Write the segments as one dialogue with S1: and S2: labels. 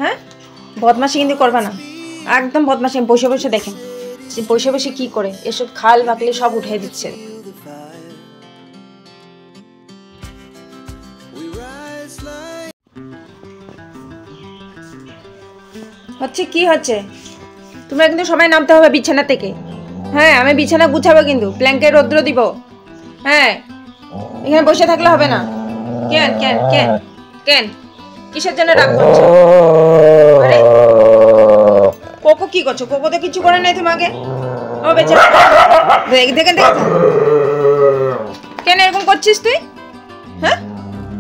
S1: হ্যাঁ, বদমাশি কিন্তু করবা না, একদম বদমাশি। বসে বসে দেখেন বসে বসে কি করে, এসব খাল বাকলে সব উঠিয়ে দিচ্ছে। হচ্ছে কি হচ্ছে, তোমরা কিন্তু সবাই নামতে হবে বিছানা থেকে। হ্যাঁ, আমি বিছানা গুছাবো কিন্তু, প্ল্যাঙ্কে রৌদ্র দিব। হ্যাঁ, এখানে বসে থাকলে হবে না। কেন কেন কেন কেন কিসের জন্য রাগ করছো? আরে কোকো কি করছো? কোকো তো কিছু করে নাই তোমাকে। ও বেচারা, দেখেন কেন এরকম করছিস তুই? হ্যাঁ,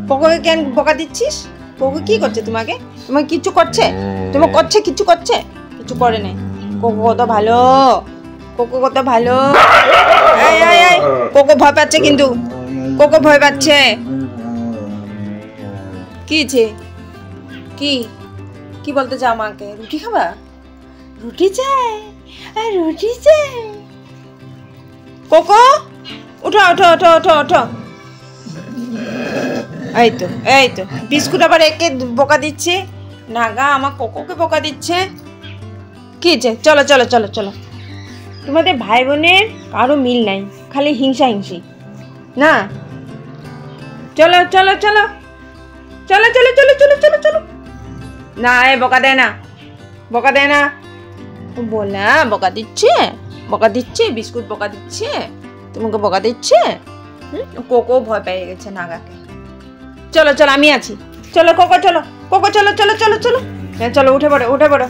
S1: কোকোকে কেন বকা দিচ্ছিস? কোকো কি করছে তোমাকে? তোমাকে কিছু করছে? তোমাকে করছে কিছু করছে? কিছু করে নাই। কোকো কত ভালো, কোকো কত ভালো। কোকো ভয় পাচ্ছে কিন্তু, কোকো ভয় পাচ্ছে। কি কি কি বলতে চাও আমাকে? রুটি খাবা? রুটি চাই, রুটি চাই। কোকো উঠো উঠো উঠো উঠো উঠো। এই তো বিস্কুট আবার একে বোকা দিচ্ছে। নাগা আমার কোকোকে বোকা দিচ্ছে। কি যে, চলো চলো চলো চলো। তোমাদের ভাই বোনের কারো মিল নাই, খালি হিংসা হিংসি না। চলো চলো চলো চলো চলো চলো চলো চলো চলো। না, এ বকা দেয় না, বকা দেয় না। বলা বকা দিচ্ছে, বিস্কুট বকা দিচ্ছে, তোমাকে বকা দিচ্ছে। কোকো ভয় পেয়ে গেছে নাগাকে। চলো চলো, আমি আছি। চলো কোকো, চলো কোকো, চলো চলো চলো চলো। হ্যাঁ চলো, উঠে পড়ো উঠে পড়ো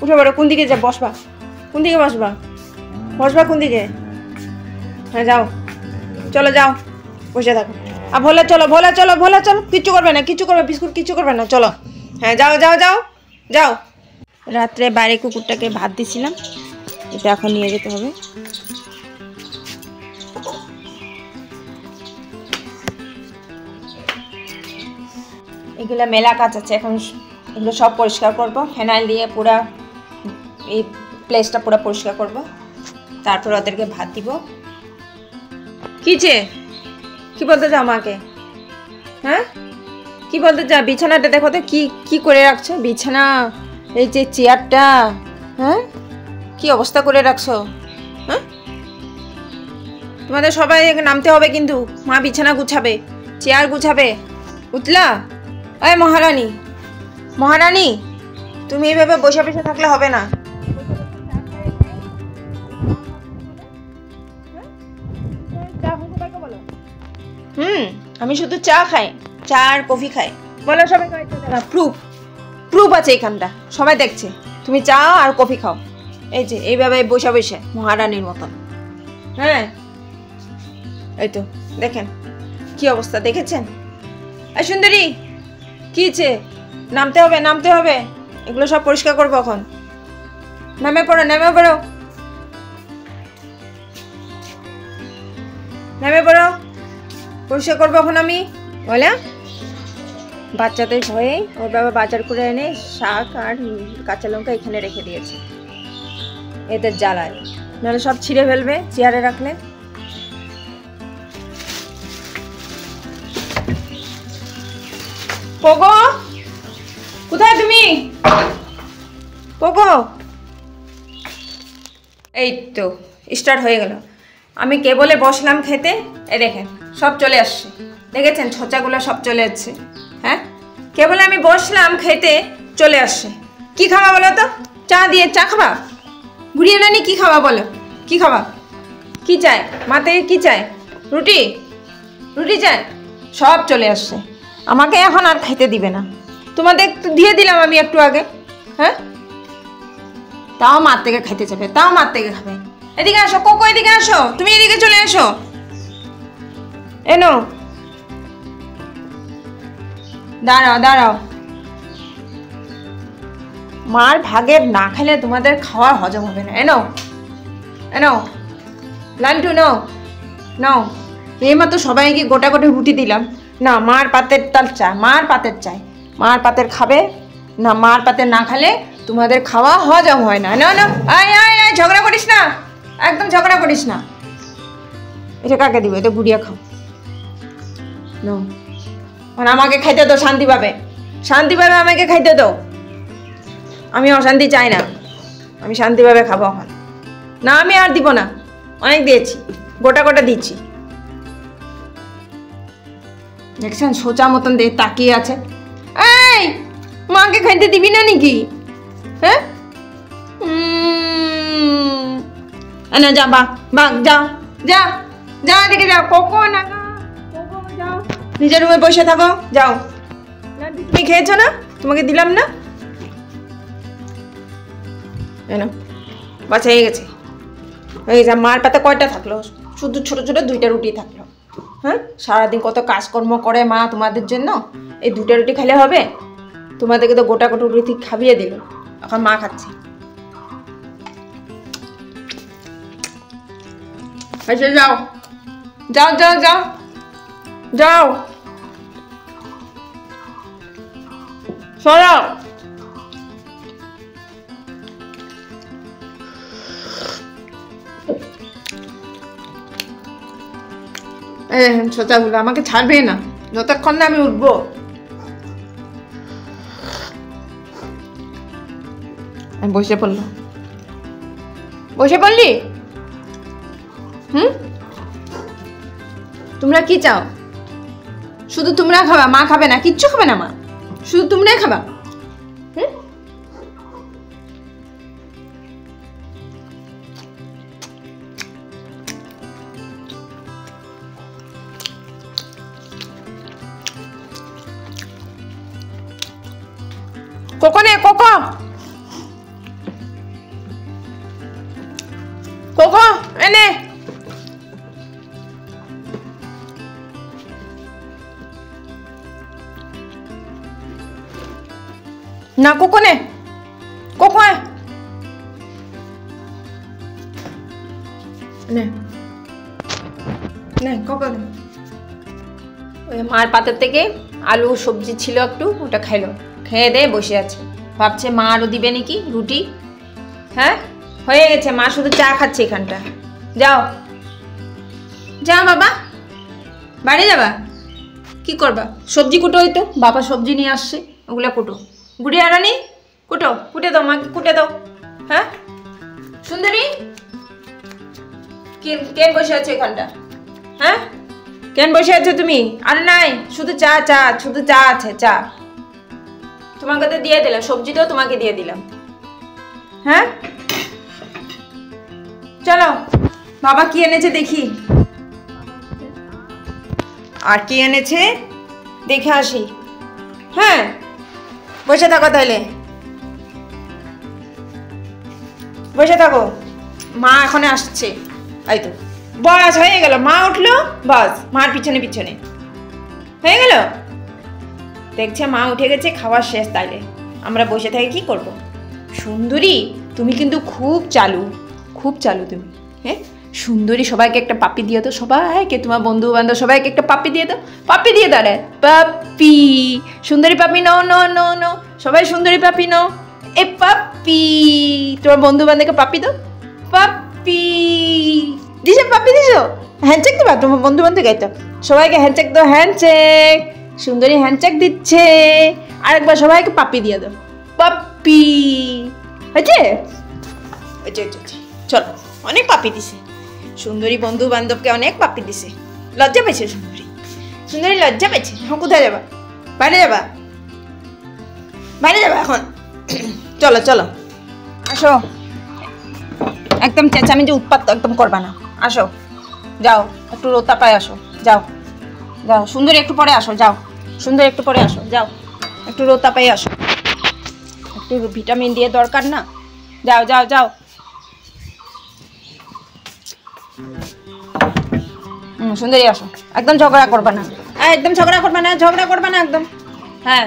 S1: উঠে পড়ো। কোন দিকে যা বসবা? কোন দিকে বসবা? বসবা কোন দিকে? হ্যাঁ যাও, চলো যাও, বসে থাকো। আর ভোলা চলো, ভোলা চলো, ভোলা চলো। কিচ্ছু করবে না, কিচ্ছু করবে, বিস্কুট কিচ্ছু করবে না। চলো, হ্যাঁ যাও যাও যাও যাও। রাত্রে বাইরে কুকুরটাকে ভাত দিছিলাম, এটা এখন নিয়ে যেতে হবে। এগুলো মেলা কাজ আছে এখন, এগুলো সব পরিষ্কার করব। ফেনাইল দিয়ে পুরা এই প্লেসটা পুরো পরিষ্কার করব, তারপর ওদেরকে ভাত দিব। কি বলতে চাও আমাকে? হ্যাঁ, কি বলতে চাও? বিছানাটা দেখো তো কি করে রাখছো বিছানা, এই যে চেয়ারটা, হ্যাঁ কি অবস্থা করে রাখছো? হ্যাঁ, তোমাদের সবাই নামতে হবে কিন্তু। মা বিছানা গুছাবে, চেয়ার গুছাবে, বুঝলা? এই মহারানী, মহারানী, তুমি এইভাবে বসে বসে থাকলে হবে না। আমি শুধু চা খাই, চা আর কফি খাই। বলো সবাই, প্রুফ আছে এখানটা, সবাই দেখছে তুমি চা আর কফি খাও। এই যে এইভাবে বসে বসে মহারানীর মতন। হ্যাঁ, এই তো দেখেন কি অবস্থা, দেখেছেন? এই সুন্দরী, কি নামতে হবে, নামতে হবে। এগুলো সব পরিষ্কার করবো এখন। নেমে পড়ো, নেমে পড়ো, নেমে পড়ো। পরিষ্কার করবো এখন আমি। বলে বাচ্চাদের ভয়ে ওর বাবা বাজার করে এনে শাক আর কাঁচা লঙ্কা এখানে রেখে দিয়েছে, এদের জ্বালায়, নাহলে সব ছিঁড়ে ফেলবে চেয়ারে রাখলে। কোকো, কোথায় তুমি? কোকো, এই তো স্টার্ট হয়ে গেল। আমি কেবলে বসলাম খেতে, এই দেখেন সব চলে আসছে, দেখেছেন ছোচাগুলো সব চলে যাচ্ছে। হ্যাঁ, কেবল আমি বসলাম খেতে, চলে আসছে। কি খাবা বলো তো? চা দিয়ে চা খাবা? ঘুরিয়ে নানি কি খাবা বলো? কি খাবা? কি চাই মাতে? কি চাই? রুটি, রুটি চাই। সব চলে আসছে, আমাকে এখন আর খেতে দিবে না। তোমাদের একটু দিয়ে দিলাম আমি একটু আগে। হ্যাঁ, তাও মার থেকে খাইতে যাবে, তাও মার থেকে খাবে। এদিকে আসো কোকো, এদিকে আসো, তুমি এদিকে চলে আসো। এনো, দাঁড়াও দাঁড়াও। মার ভাগের না খেলে তোমাদের খাওয়ার হজম হবে না। এনো এনো লান্টু, নো নাও। এইমাত্র সবাইকে গোটা গোটা রুটি দিলাম না, মার পাতের তাল চা, মার পাতের চাই, মার পাতের খাবে না। মার পাতের না খেলে তোমাদের খাওয়া হজম হয় না। না না, আয় আয় আয়, ঝগড়া করিস না, একদম ঝগড়া করিস না। এটা কাকে দিব? এটা গুড়িয়া খাও। নো, মানে আমাকে খাইতে দাও, শান্তি পাবে, শান্তি পাবে, আমাকে খাইতে দাও। আমি অশান্তি চাই না, আমি শান্তিভাবে খাবো এখন। না আমি আর দিব না, অনেক দিয়েছি, গোটা গোটা দিচ্ছি। দেখছেন সোজা মতন দিয়ে তাকিয়ে আছে। এই মাকে খাইতে দিবি না নাকি? হ্যাঁ না, যা বাঘ বাঘ, যাও যা যা, দেখে যাও। কোকো না, কোকো যাও, নিজের রুমে বসে থাকো, যাও। তুমি খেয়েছো না? তোমাকে দিলাম না? বাচ্চা হয়ে গেছে, হয়ে গেছে। মার পাতে কয়টা থাকলো? শুধু ছোট ছোট 2টা রুটি থাকলো। হ্যাঁ, সারাদিন কত কাজকর্ম করে মা তোমাদের জন্য, এই 2টা রুটি খেলে হবে? তোমাদেরকে তো গোটা গোটা রুটি খাবিয়ে দিল, এখন মা খাচ্ছে। যাও যাও যাও যাও যাও, সরাও। সোজাগুলো আমাকে ছাড়বে না যতক্ষণ না আমি উঠবো। বসে পড়লো, বসে পড়লি? তোমরা কি চাও? শুধু তোমরা খাবা, মা খাবে না? কিচ্ছু খাবে না মা, শুধু তোমরাই খাবা। কোকো নে, কোকো কোকো এনে। না কোকো নে, কোকো নে নে, কোকো নে। ওই মার পাতের থেকে আলু সবজি ছিল একটু, ওটা খাইলো, খেয়ে দিয়ে বসে আছে, ভাবছে মা আরও দিবে নাকি রুটি। হ্যাঁ হয়ে গেছে, মা শুধু চা খাচ্ছে এখানটা। যাও যাও বাবা, বাড়ি যাবা? কি করবা? সবজি কুটো, হইতো বাবা সবজি নিয়ে আসছে, ওগুলো কুটো। গুড়িয়া রানী কুটো, কুটে দাও, মাকে কুটে দাও। হ্যাঁ সুন্দরী, কেন বসে আছো এখানটা? হ্যাঁ কেন বসে আছো তুমি? আর নাই, শুধু চা, চা শুধু চা আছে, চা তোমাকে তো দিয়ে দিলাম, সবজিটাও তোমাকে দিয়ে দিলাম। হ্যাঁ চলো, বাবা কি এনেছে দেখি, আর কি এনেছে দেখে আসি। হ্যাঁ বসে থাকো তাহলে, বসে থাকো, মা এখন আসছে। এই তো বাস হয়ে গেল, মা উঠলো, বাস মার পিছনে পিছনে হয়ে গেল। দেখছে মা উঠে গেছে, খাওয়ার শেষ, তাইলে আমরা বসে থেকে কি করব? সুন্দরী তুমি কিন্তু খুব চালু, খুব চালু তুমি। হ্যাঁ সুন্দরী, সবাইকে একটা পাপ্পি দিয়ে দাও, সবাইকে, তোমার বন্ধু বান্ধব সবাইকে একটা পাপ্পি দিয়ে দাও, পাপ্পি দিয়ে দাও রে, পাপ্পি। সুন্দরী পাপ্পি নাও, নো নো নো, সবাই সুন্দরী পাপ্পি নাও, এ পাপ্পি। তোমার বন্ধু বান্ধবকে পাপ্পি দাও, পাপ্পি দিছো, পাপ্পি দিছো। হ্যান্ডশেক দেবা তোমার বন্ধু বান্ধব গাইতো, সবাইকে হ্যান্ডশেক দাও, হ্যান্ডশেক। সুন্দরী হ্যান্ডশেক দিচ্ছে, আরেকবার সবাইকে পাপ্পি দিয়ে দাও, পাপ্পি। হয়েছে? চলো, অনেক পাপ্পি দিছে সুন্দরী, বন্ধু বান্ধবকে অনেক পাপ্পি দিছে। লজ্জা পেয়েছে সুন্দরী, সুন্দরী লজ্জা পেয়েছে। এখন কোথায় যাবা? বাইরে যাবা? বাইরে যাবা এখন? চলো চলো আসো, একদম চেঁচামেচি উৎপাত একদম করবা না, আসো যাও, একটু রোতা পায় আসো, যাও যাও। সুন্দরী একটু পরে আসো, যাও সুন্দরী একটু পরে আসো, যাও একটু রোতা পাই আসো, একটু ভিটামিন দিয়ে দরকার না, যাও যাও যাও। সুন্দরী আসো, একদম ঝগড়া করবা না, একদম ঝগড়া করবা না, ঝগড়া করবা না একদম। হ্যাঁ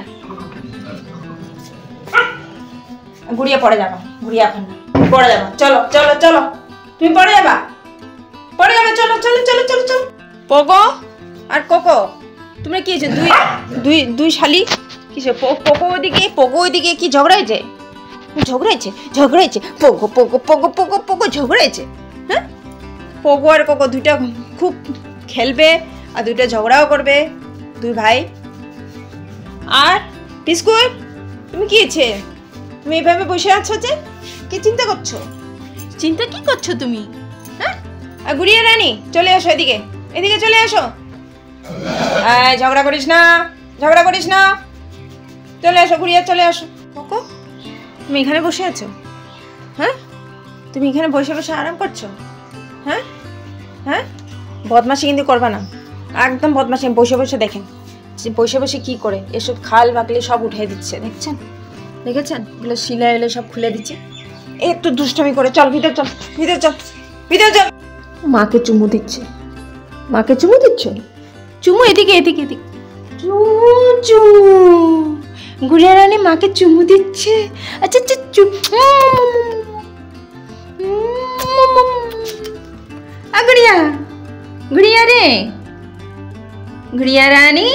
S1: গুড়িয়ে পড়ে যাবা, গুড়িয়ে এখন না, পড়ে যাবা। চলো চলো চলো, তুমি পড়ে যাবা, পড়ে যাবে, চলো চলো চলো চলো চলো। পোগো আর কোকো, তোমরা কি হয়েছে? দুই দুই শালি কিসে? পোগো ওইদিকে কি ঝগড়াইছে? ঝগড়াইছে Pogo Pogo Pogo Pogo Pogo ঝগড়াইছে। হ্যাঁ পোগো আর কোকো দুইটা খুব খেলবে আর দুইটা ঝগড়াও করবে, দুই ভাই। আর বিস্কুট তুমি কি হয়েছে? তুমি এইভাবে বসে আছো যে, কি চিন্তা করছো?
S2: চিন্তা কি করছো তুমি?
S1: হ্যাঁ, আর গুড়িয়া রানী চলে আসো এদিকে, এদিকে চলে আসো। ঝগড়া করিস না, ঝগড়া করিস না, চলে আসো গুড়িয়া, চলে আসো। কোকো, তুমি এখানে বসে আছো? হ্যাঁ, তুমি এখানে বসে বসে আরাম করছো? হ্যাঁ হ্যাঁ, বদমাশি কিন্তু করবা না, একদম বদমাশি। বসে বসে দেখেন বসে বসে কি করে, এসব খাল বাকলি সব উঠিয়ে দিচ্ছে, দেখছেন? দেখেছেন? এগুলো শিলা এলে সব খুলে দিচ্ছে। একটু দুষ্টামি করে, চল ভিতর চল, ভিতর চল, ভিতর চল। মাকে চুমু দিচ্ছে, মাকে চুমু দিচ্ছ? চুমু এদিকে, এদিকে, এদিকে। চুমু চুমু, গুড়িয়া রানী মাকে চুমু দিচ্ছে। আচ্ছা আচ্ছা, গুড়িয়া, গুড়িয়া রে, গুড়িয়া রানী।